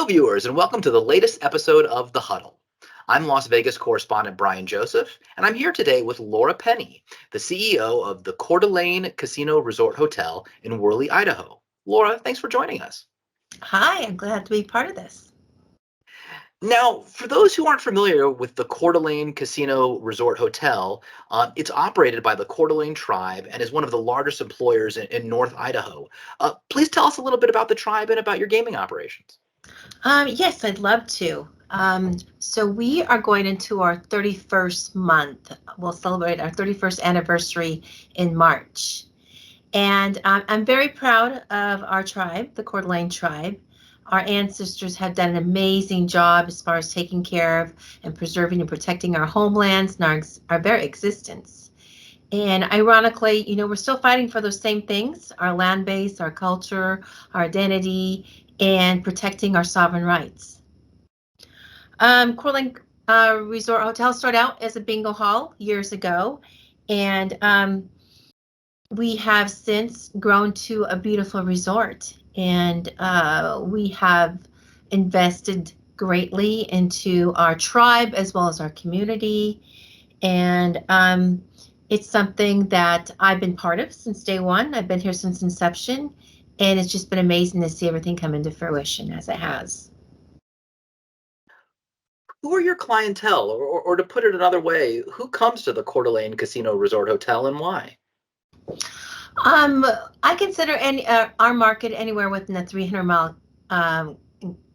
Hello, viewers, and welcome to the latest episode of The Huddle. I'm Las Vegas correspondent Brian Joseph, and I'm here today with Laura Penney, the CEO of the Coeur Casino Resort Hotel in Worley, Idaho. Laura, thanks for joining us. Hi, I'm glad to be part of this. Now, for those who aren't familiar with the Coeur Casino Resort Hotel, it's operated by the Coeur tribe and is one of the largest employers in North Idaho. Please tell us a little bit about the tribe and about your gaming operations. Yes, I'd love to. So we are going into our 31st month. We'll celebrate our 31st anniversary in March. And I'm very proud of our tribe, the Coeur d'Alene tribe. Our ancestors have done an amazing job as far as taking care of and preserving and protecting our homelands and our very existence. And ironically, we're still fighting for those same things, our land base, our culture, our identity, and protecting our sovereign rights. Coeur d'Alene Resort Hotel started out as a bingo hall years ago, and we have since grown to a beautiful resort, and we have invested greatly into our tribe as well as our community, and it's something that I've been part of since day one. I've been here since inception, and it's just been amazing to see everything come into fruition as it has. Who are your clientele, or to put it another way, who comes to the Coeur d'Alene Casino Resort Hotel and why? I consider our market anywhere within the 300-mile,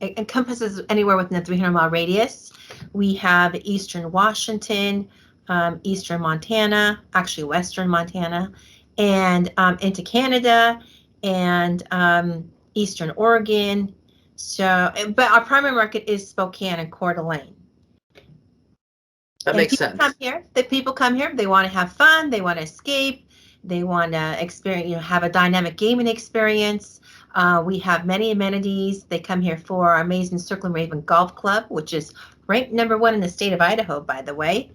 encompasses anywhere within the 300-mile radius. We have Eastern Washington, Eastern Montana, actually Western Montana, and into Canada and Eastern Oregon. So, but our primary market is Spokane and Coeur d'Alene. That makes sense. People come here, they want to have fun, they want to escape, they want to experience, have a dynamic gaming experience. We have many amenities. They come here for our amazing Circle and Raven Golf Club, which is ranked #1 in the state of Idaho, by the way.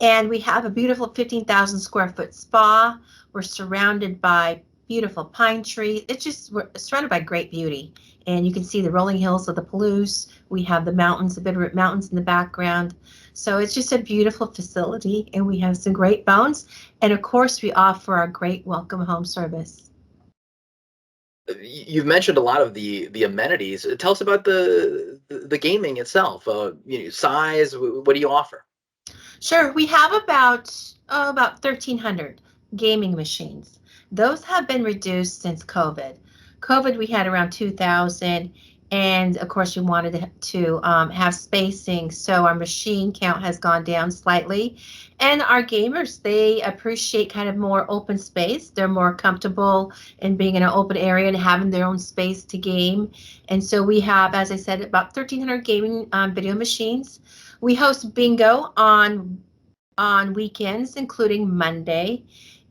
And we have a beautiful 15,000 square foot spa. We're surrounded by beautiful pine trees. We're surrounded by great beauty. And you can see the rolling hills of the Palouse. We have the mountains, the Bitterroot Mountains in the background. So it's just a beautiful facility, and we have some great bones. And of course, we offer our great welcome home service. You've mentioned a lot of the amenities. Tell us about the gaming itself. Size. What do you offer? Sure, we have about 1,300 gaming machines. Those have been reduced since COVID. We had around 2,000, and of course, we wanted to have spacing, so our machine count has gone down slightly. And our gamers, they appreciate kind of more open space. They're more comfortable in being in an open area and having their own space to game. And so we have, as I said, about 1,300 gaming video machines. We host bingo on weekends, including Monday,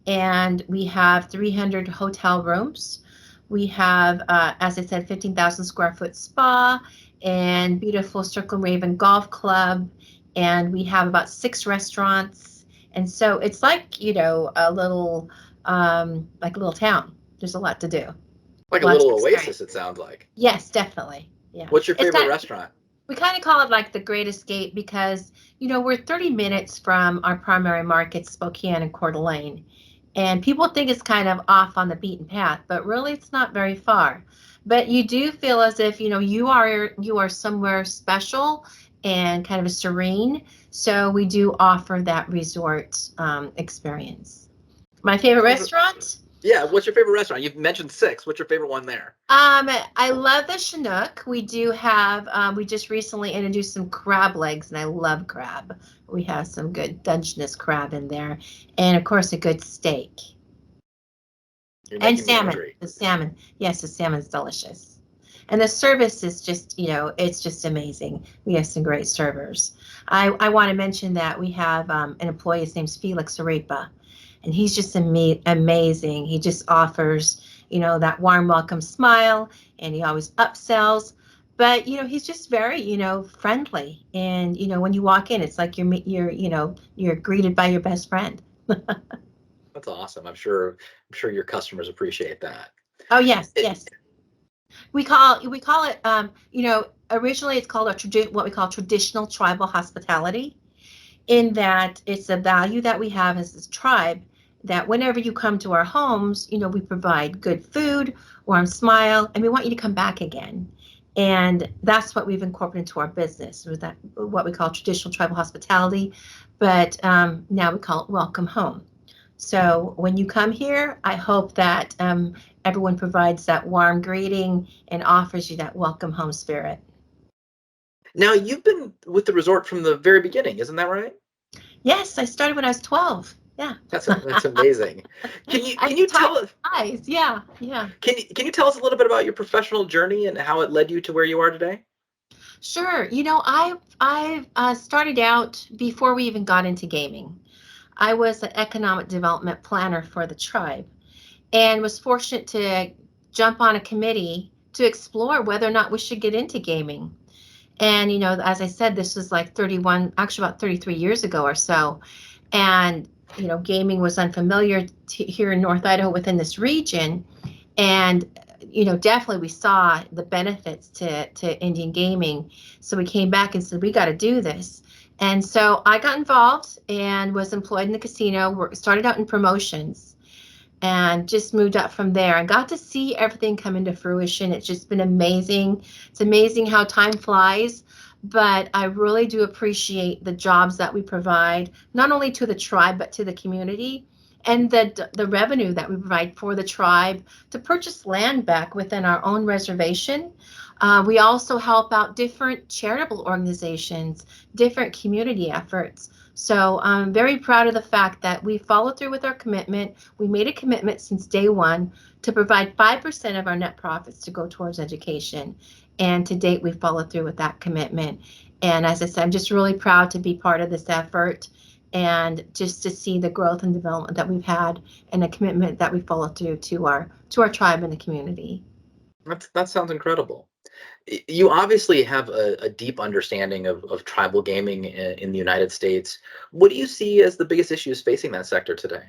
and we have 300 hotel rooms. We have, as I said, 15,000 square foot spa and beautiful Circle and Raven Golf Club, and we have about 6 restaurants. And so it's like, a little town. There's a lot to do. Like a little oasis, it sounds like. Yes, definitely. Yeah. What's your favorite restaurant? We kind of call it like the Great Escape because, we're 30 minutes from our primary markets, Spokane and Coeur d'Alene. And people think it's kind of off on the beaten path, but really it's not very far. But you do feel as if, you are somewhere special and kind of serene. So we do offer that resort experience. My favorite restaurant? Yeah, what's your favorite restaurant? You've mentioned 6. What's your favorite one there? I love the Chinook. We do have, we just recently introduced some crab legs, and I love crab. We have some good Dungeness crab in there, and of course a good steak. And salmon. The salmon. Yes, the salmon's delicious. And the service is just, it's just amazing. We have some great servers. I want to mention that we have an employee, his name's Felix Arepa. And he's just amazing. He just offers, that warm welcome smile, and he always upsells. But, he's just very, friendly. And, when you walk in, it's like you're greeted by your best friend. That's awesome. I'm sure your customers appreciate that. Oh, yes, yes. We call it, originally it's called what we call traditional tribal hospitality, in that it's a value that we have as a tribe, that whenever you come to our homes, we provide good food, warm smile, and we want you to come back again. And that's what we've incorporated into our business, with that what we call traditional tribal hospitality, but now we call it welcome home. So when you come here, I hope that everyone provides that warm greeting and offers you that welcome home spirit. Now, you've been with the resort from the very beginning, isn't that right? Yes, I started when I was 12. Yeah. That's amazing. Can you And can you time tell us flies. Yeah, yeah. can you tell us a little bit about your professional journey and how it led you to where you are today? Sure. I started out before we even got into gaming. I was an economic development planner for the tribe, and was fortunate to jump on a committee to explore whether or not we should get into gaming. And, as I said, this was like 31, actually about 33 years ago or so. And, gaming was unfamiliar here in North Idaho within this region. And, definitely we saw the benefits to Indian gaming. So we came back and said, we got to do this. And so I got involved and was employed in the casino, started out in promotions, and just moved up from there and got to see everything come into fruition. It's just been amazing. It's amazing how time flies, but I really do appreciate the jobs that we provide, not only to the tribe, but to the community, and the revenue that we provide for the tribe to purchase land back within our own reservation. We also help out different charitable organizations, different community efforts. So I'm very proud of the fact that we followed through with our commitment. We made a commitment since day one to provide 5% of our net profits to go towards education. And to date, we've followed through with that commitment. And as I said, I'm just really proud to be part of this effort, and just to see the growth and development that we've had, and a commitment that we follow through to our tribe and the community. That sounds incredible. You obviously have a deep understanding of tribal gaming in the United States. What do you see as the biggest issues facing that sector today?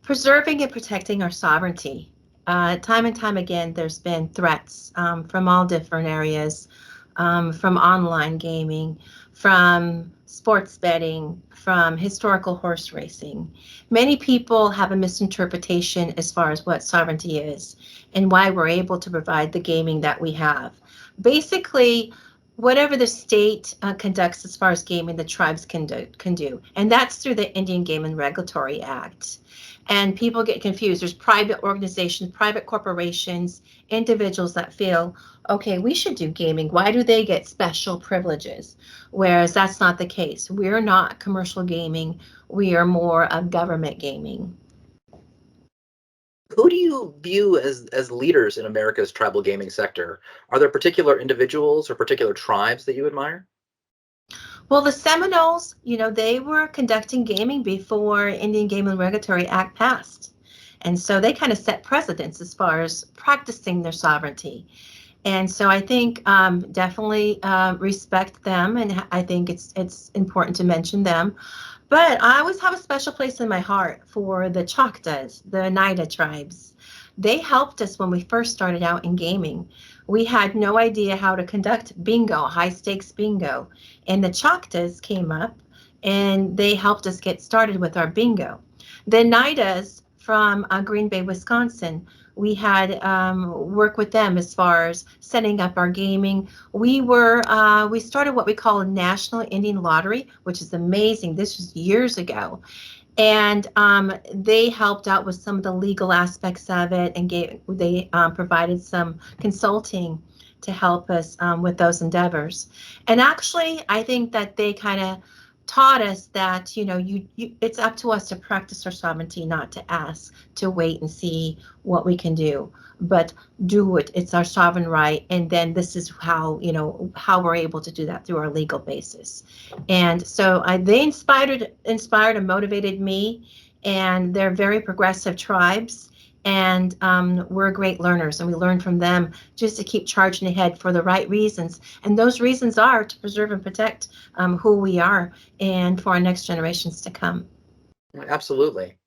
Preserving and protecting our sovereignty. Time and time again, there's been threats from all different areas, from online gaming, from sports betting, from historical horse racing. Many people have a misinterpretation as far as what sovereignty is and why we're able to provide the gaming that we have. Basically, whatever the state conducts as far as gaming, the tribes can do, and that's through the Indian Game and Regulatory Act. And people get confused. There's private organizations, private corporations, individuals that feel, okay, we should do gaming. Why do they get special privileges? Whereas that's not the case. We're not commercial gaming. We are more of government gaming. Who do you view as leaders in America's tribal gaming sector? Are there particular individuals or particular tribes that you admire? Well, the Seminoles, they were conducting gaming before Indian Game and Regulatory Act passed. And so they kind of set precedents as far as practicing their sovereignty. And so I think definitely respect them, and I think it's important to mention them. But I always have a special place in my heart for the Choctaws, the Oneida tribes. They helped us when we first started out in gaming. We had no idea how to conduct bingo, high stakes bingo. And the Choctaws came up and they helped us get started with our bingo. The Oneidas from Green Bay, Wisconsin, we had work with them as far as setting up our gaming. We started what we call a National Indian Lottery, which is amazing. This was years ago, and they helped out with some of the legal aspects of it, and they provided some consulting to help us with those endeavors. And actually, I think that they kind of taught us that it's up to us to practice our sovereignty, not to ask, to wait and see what we can do, but do it. It's our sovereign right, and then this is how we're able to do that through our legal basis. And so they inspired and motivated me, and they're very progressive tribes. And we're great learners, and we learn from them just to keep charging ahead for the right reasons. And those reasons are to preserve and protect who we are, and for our next generations to come. Absolutely.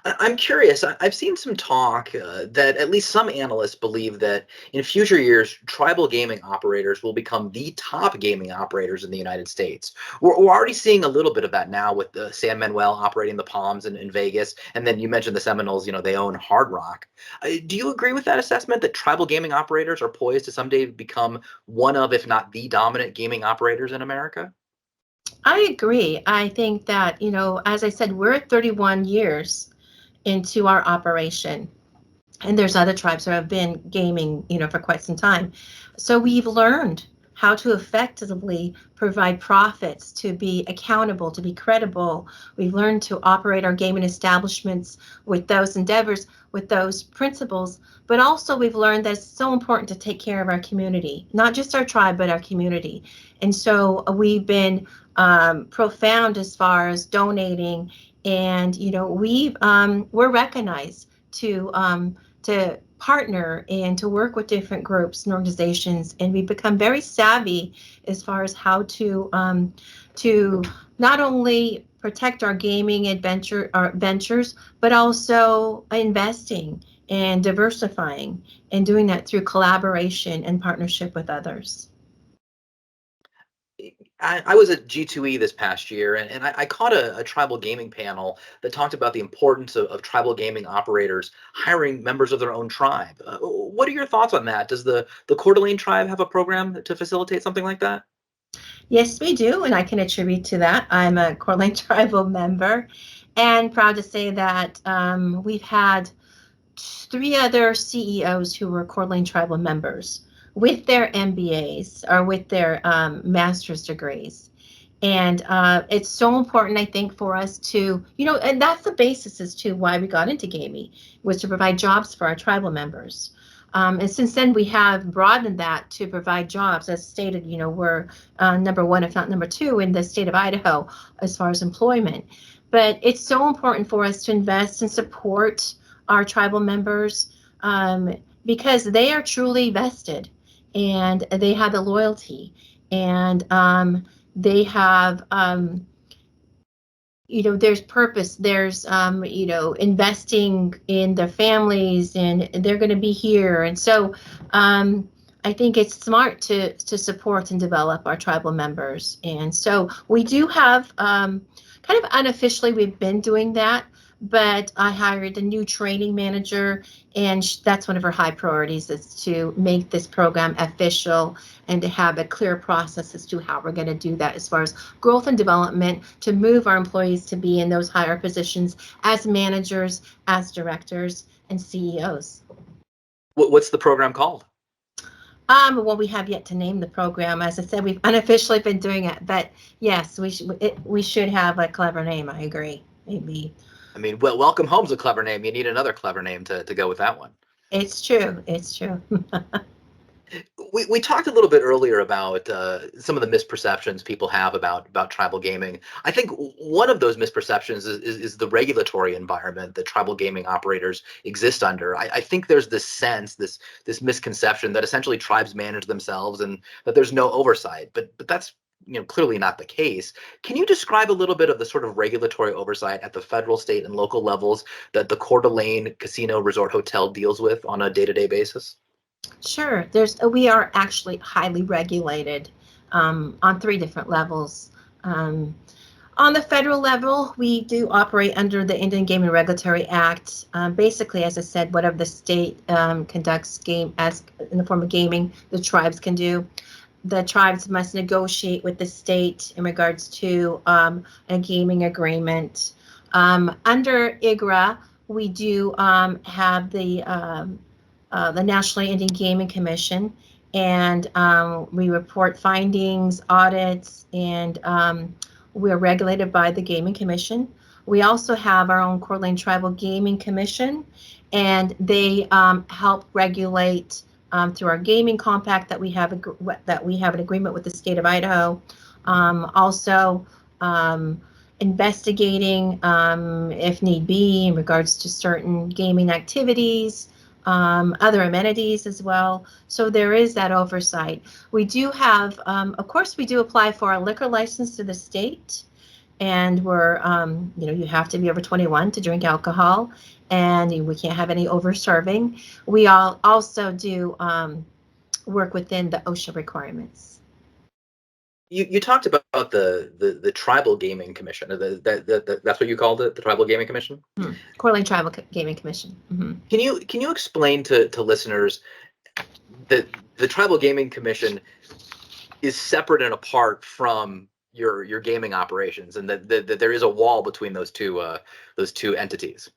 I'm curious. I've seen some talk that at least some analysts believe that in future years, tribal gaming operators will become the top gaming operators in the United States. We're already seeing a little bit of that now with the San Manuel operating the Palms in Vegas, and then you mentioned the Seminoles. They own Hard Rock. Do you agree with that assessment that tribal gaming operators are poised to someday become one of, if not the dominant gaming operators in America? I agree. I think that, as I said, we're 31 years into our operation. And there's other tribes that have been gaming, for quite some time. So we've learned how to effectively provide profits, to be accountable, to be credible. We've learned to operate our gaming establishments with those endeavors, with those principles. But also we've learned that it's so important to take care of our community, not just our tribe, but our community. And so we've been profound as far as donating, and we're recognized to partner and to work with different groups and organizations, and we become very savvy as far as how to not only protect our gaming our ventures, but also investing and diversifying, and doing that through collaboration and partnership with others. I was at G2E this past year, and I caught a tribal gaming panel that talked about the importance of tribal gaming operators hiring members of their own tribe. What are your thoughts on that? Does the Coeur d'Alene tribe have a program to facilitate something like that? Yes, we do, and I can attribute to that. I'm a Coeur d'Alene tribal member, and proud to say that we've had three other CEOs who were Coeur d'Alene tribal members with their MBAs or with their master's degrees. And it's so important, I think, for us to, and that's the basis as to why we got into gaming, was to provide jobs for our tribal members. And since then, we have broadened that to provide jobs. As stated, we're number one, if not number two, in the state of Idaho as far as employment. But it's so important for us to invest and support our tribal members, because they are truly vested, and they have the loyalty, and they have there's purpose, there's investing in their families, and they're going to be here. And so I think it's smart to support and develop our tribal members. And so we do have kind of unofficially, we've been doing that, but I hired a new training manager, and that's one of her high priorities, is to make this program official and to have a clear process as to how we're going to do that as far as growth and development, to move our employees to be in those higher positions as managers, as directors, and CEOs. What's the program called? Well, we have yet to name the program. As I said, we've unofficially been doing it, but yes, we should have a clever name. I agree. Maybe. I mean, well, Welcome Home's a clever name. You need another clever name to go with that one. It's true. It's true. We talked a little bit earlier about some of the misperceptions people have about tribal gaming. I think one of those misperceptions is the regulatory environment that tribal gaming operators exist under. I think there's this sense, this misconception that essentially tribes manage themselves and that there's no oversight. But that's clearly not the case. Can you describe a little bit of the sort of regulatory oversight at the federal, state, and local levels that the Coeur d'Alene Casino Resort Hotel deals with on a day-to-day basis? Sure. We are actually highly regulated on three different levels. Um, on the federal level, we do operate under the Indian Gaming Regulatory Act. Basically, as I said, whatever the state conducts game as in the form of gaming, the tribes can do. The tribes must negotiate with the state in regards to a gaming agreement. Under IGRA, we do have the National Indian Gaming Commission, and we report findings, audits, and we're regulated by the Gaming Commission. We also have our own Coeur d'Alene Tribal Gaming Commission, and they help regulate through our gaming compact that we have an agreement with the state of Idaho. Also investigating, if need be, in regards to certain gaming activities, other amenities as well. So there is that oversight. We do have, of course, we do apply for a liquor license to the state, and we're, you have to be over 21 to drink alcohol, and we can't have any over serving. We all also do work within the OSHA requirements. You talked about the Tribal Gaming Commission. That's what you called it, the Tribal Gaming Commission. Coeur d'Alene Tribal Gaming Commission. Can you explain to listeners that the Tribal Gaming Commission is separate and apart from your gaming operations, and that there is a wall between those two entities?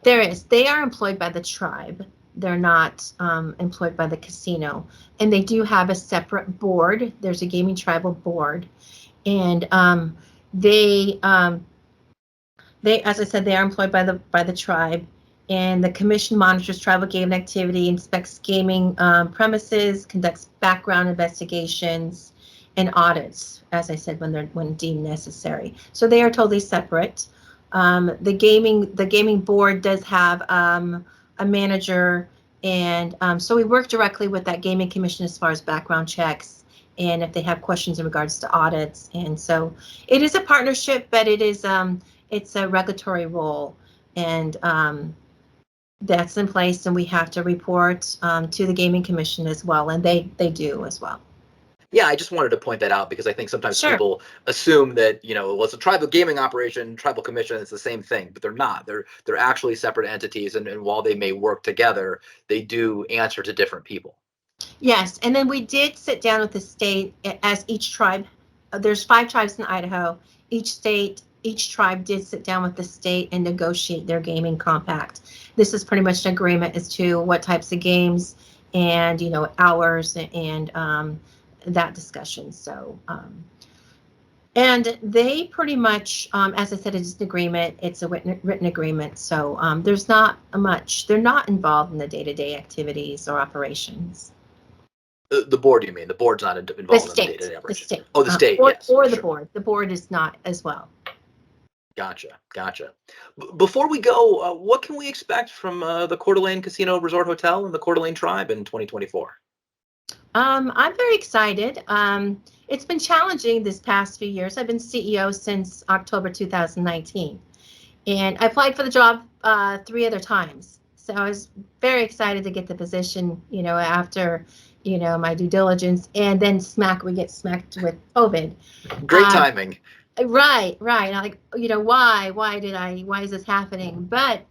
There is. They are employed by the tribe. They're not employed by the casino, and they do have a separate board. There's a gaming tribal board, and they, as I said, they are employed by the tribe, and the commission monitors tribal gaming activity, inspects gaming premises, conducts background investigations, and audits, as I said, when deemed necessary. So they are totally separate. The gaming board does have a manager, and so we work directly with that gaming commission as far as background checks and if they have questions in regards to audits. And so it is a partnership, but it's a regulatory role, and that's in place, and we have to report to the gaming commission as well, and they do as well. Yeah, I just wanted to point that out because I think sometimes people assume that, well, it's a tribal gaming operation, tribal commission, it's the same thing, but they're not. They're actually separate entities, and while they may work together, they do answer to different people. Yes, and then we did sit down with the state as each tribe. There's 5 tribes in Idaho. Each tribe did sit down with the state and negotiate their gaming compact. This is pretty much an agreement as to what types of games and hours and that discussion. So, and they pretty much, as I said, it's an agreement. It's a written agreement. So there's not much. They're not involved in the day-to-day activities or operations. The board, you mean? The board's not involved in the day-to-day operations? The state. Oh, the state, yes. Or the board. The board is not as well. Gotcha. Before we go, what can we expect from the Coeur d'Alene Casino Resort Hotel and the Coeur d'Alene Tribe in 2024? I'm very excited. It's been challenging this past few years. I've been CEO since October 2019, and I applied for the job 3 other times. So I was very excited to get the position, after, my due diligence, and then we get smacked with COVID. Great timing. Right. Like, why is this happening? But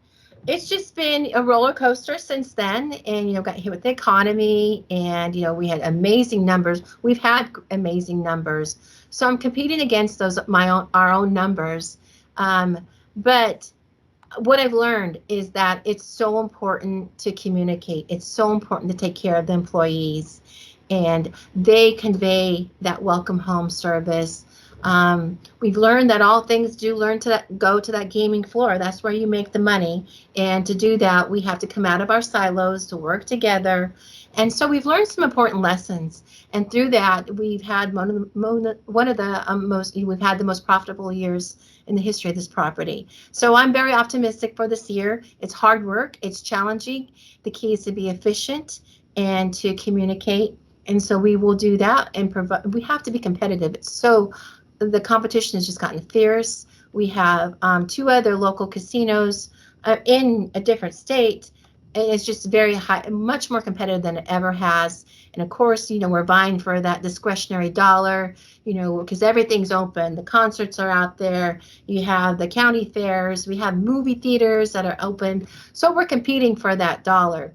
it's just been a roller coaster since then, and got hit with the economy, and we had amazing numbers. We've had amazing numbers, so I'm competing against our own numbers. But what I've learned is that it's so important to communicate. It's so important to take care of the employees, and they convey that welcome home service. We've learned that all things do go to that gaming floor. That's where you make the money. And to do that, we have to come out of our silos to work together. And so we've learned some important lessons. And through that, we've had we've had the most profitable years in the history of this property. So I'm very optimistic for this year. It's hard work. It's challenging. The key is to be efficient and to communicate. And so we will do that and provide. We have to be competitive. The competition has just gotten fierce. We have 2 other local casinos in a different state, and it's just very high, much more competitive than it ever has. And of course, we're vying for that discretionary dollar, because everything's open. The concerts are out there. You have the county fairs. We have movie theaters that are open. So we're competing for that dollar.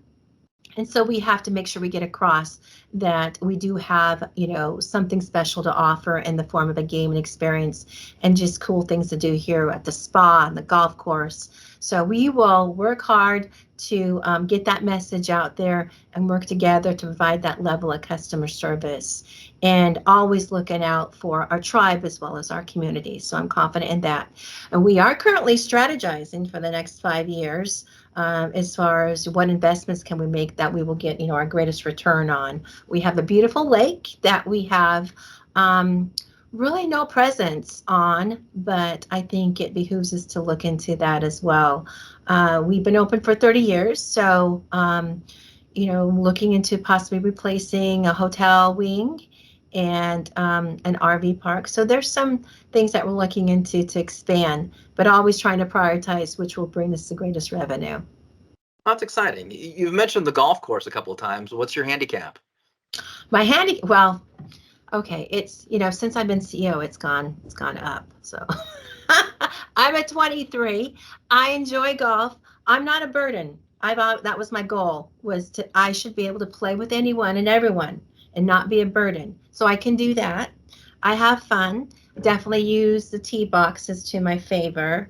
And so we have to make sure we get across that we do have, something special to offer in the form of a gaming experience and just cool things to do here at the spa and the golf course. So we will work hard to get that message out there and work together to provide that level of customer service, and always looking out for our tribe as well as our community. So I'm confident in that. And we are currently strategizing for the next 5 years. As far as what investments can we make that we will get, our greatest return on. We have a beautiful lake that we have really no presence on, but I think it behooves us to look into that as well. We've been open for 30 years, so looking into possibly replacing a hotel wing and an RV park. So there's some things that we're looking into to expand, but always trying to prioritize which will bring us the greatest revenue. That's exciting. You've mentioned the golf course a couple of times. What's your handicap? Well, okay, it's, since I've been CEO, it's gone up. So I'm at 23. I enjoy golf. I'm not a burden. That was my goal, was I should be able to play with anyone and everyone and not be a burden. So I can do that. I have fun. Definitely use the tee boxes to my favor.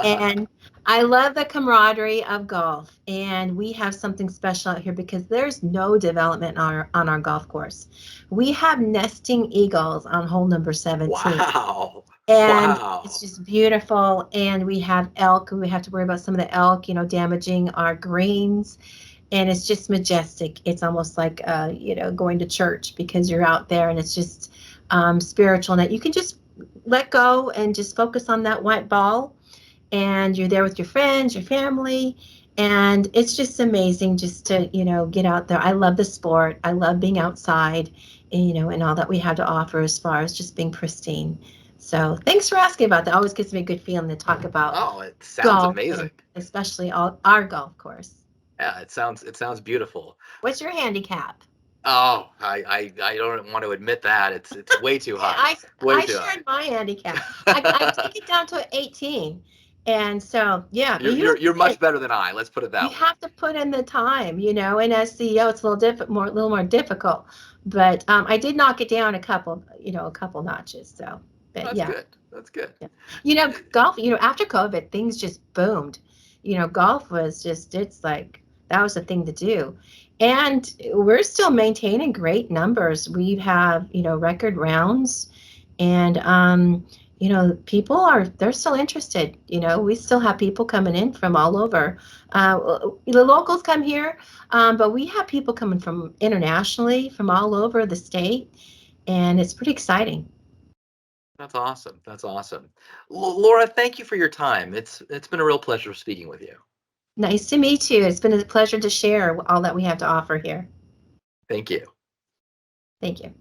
And I love the camaraderie of golf. And we have something special out here because there's no development on our golf course. We have nesting eagles on hole number 17. Wow. And it's Wow. just beautiful. And we have elk. We have to worry about some of the elk, damaging our greens. And it's just majestic. It's almost like, going to church because you're out there and it's just spiritual. And that you can just let go and just focus on that white ball. And you're there with your friends, your family. And it's just amazing just to, get out there. I love the sport. I love being outside, and all that we have to offer as far as just being pristine. So thanks for asking about that. Always gives me a good feeling to talk about Oh, it sounds golf amazing. and especially our golf course. Yeah, it sounds beautiful. What's your handicap? Oh, I don't want to admit that. It's way too Yeah, high. I Way I too shared high. my handicap. I take it down to 18, and so yeah, but You're you you're don't you're get much better than I. Let's put it you that way. have to put in the time, and as CEO, it's a little more difficult. But I did knock it down a couple notches. So, but That's yeah, good. That's good. yeah. Golf. After COVID, things just boomed. Golf was just it's like that was the thing to do, and we're still maintaining great numbers. We have record rounds, and people they're still interested. We still have people coming in from all over. The locals come here, but we have people coming from internationally from all over the state, and it's pretty exciting. That's awesome. That's awesome. Laura, thank you for your time. It's been a real pleasure speaking with you. Nice to meet you. It's been a pleasure to share all that we have to offer here. Thank you. Thank you.